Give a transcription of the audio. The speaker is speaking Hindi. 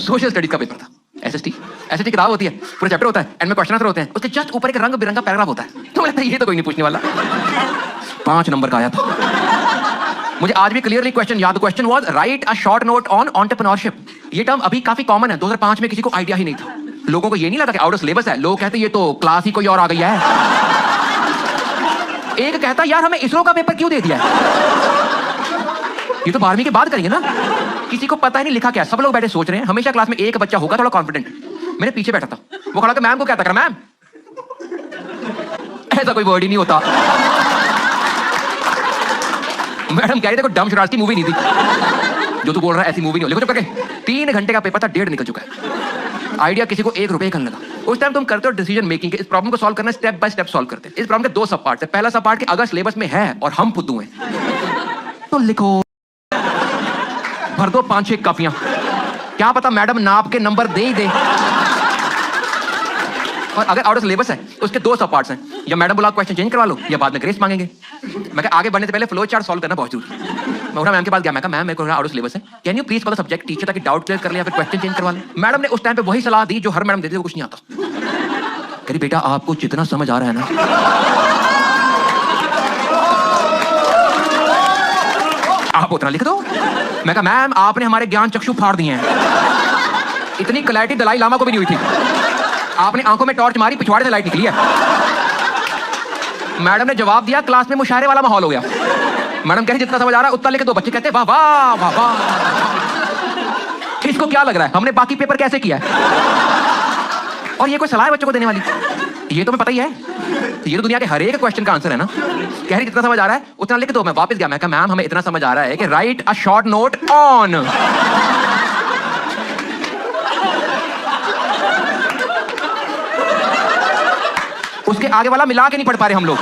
सोशल स्टडीज का पेपर था। एसएसटी किताब होती है, पूरा चैप्टर होता है, एंड में क्वेश्चन आंसर होते हैं, उसके जस्ट ऊपर एक रंग बिरंगा पैराग्राफ होता है। तो मुझे लगता है ये तो कोई नहीं पूछने वाला। 5 नंबर का आया था। मुझे आज भी क्लियरली क्वेश्चन याद। Question was right a short note on entrepreneurship. ये टर्म अभी काफी कॉमन है, 2005 में किसी को आइडिया ही नहीं था। लोगों को ये नहीं लगा कि आउट ऑफ सिलेबस है। लोग कहते ये तो क्लास ही कोई और आ गई है। एक कहता यार हमें इसरो का पेपर क्यों दे दिया है? ये तो 12वीं के बाद करेंगे ना। किसी को पता ही नहीं लिखा क्या। सब लोग बैठे सोच रहे हैं। हमेशा क्लास में एक बच्चा होगा थोड़ा कॉन्फिडेंट, मेरे पीछे बैठा था। वो खड़ा कर मैम को कहता, मैम ऐसा कोई वर्ड ही नहीं होता। मैडम कह रही देखो डम शरारती मूवी नहीं थी, जो तू बोल रहा है ऐसी मूवी नहीं हो। लिखो चुप करके। 3 घंटे का पेपर था, 1.5 निकल चुका है। आइडिया किसी को 1 रुपए का लगा। उस टाइम तुम करते हो डिसीजन मेकिंग के। इस प्रॉब्लम को सॉल्व करना स्टेप बाय स्टेप सॉल्व करते हैं। इस प्रॉब्लम के 2 सब पार्ट है। पहला सब पार्ट कि अगर सिलेबस में है और हम फुद्दू हैं तो लिखो, भर दो 5-6 कापियां। क्या पता मैडम नाप के नंबर दे ही दे। और अगर आउट ऑफ सिलेबस है उसके 2 सब पार्ट्स हैं। या मैडम बोला क्वेश्चन चेंज करवा लो, या बाद में ग्रेस मांगेंगे। मैं आगे बढ़ने से पहले फ्लो चार्ट सॉल्व करना बहुत जरूरी। मैं उठा मैम के पास गया। मैं कहा मैम मेरे को आउट ऑफ सिलेबस है, can you please for the subject teacher, ताकि डाउट क्लियर कर ले या फिर क्वेश्चन चेंज करवा ले। मैडम ने उस टाइम पे वही सलाह दी जो हर मैडम देती है, वो कुछ नहीं आता। कह रही बेटा आपको जितना समझ आ रहा है ना, आप उतना लिख दो। मैं कहा मैम आपने हमारे ज्ञान चक्षु फाड़ दिए हैं। इतनी क्लैरिटी दलाई लामा को भी नहीं हुई थी। आपने आंखों में टॉर्च मारी, पिछवाड़े से लाइट निकली है। मैडम ने जवाब दिया, क्लास में मुशायरे वाला माहौल हो गया। मैडम कह रही जितना समझ आ रहा है उतना लिख दो। बच्चे कहते वाह वाह वाह वाह। इसको क्या लग रहा है हमने बाकी पेपर कैसे किया है? और ये कोई सलाह है बच्चों को देने वाली? ये तो मैं पता ही है, ये तो दुनिया के हर एक क्वेश्चन का आंसर है ना। कह रही जितना समझ आ रहा है उतना लिख दो। मैं वापस गया। मैं कहा मैम हमें इतना समझ आ रहा है कि right a short note on. उसके आगे वाला मिला के नहीं पढ़ पा रहे हम लोग।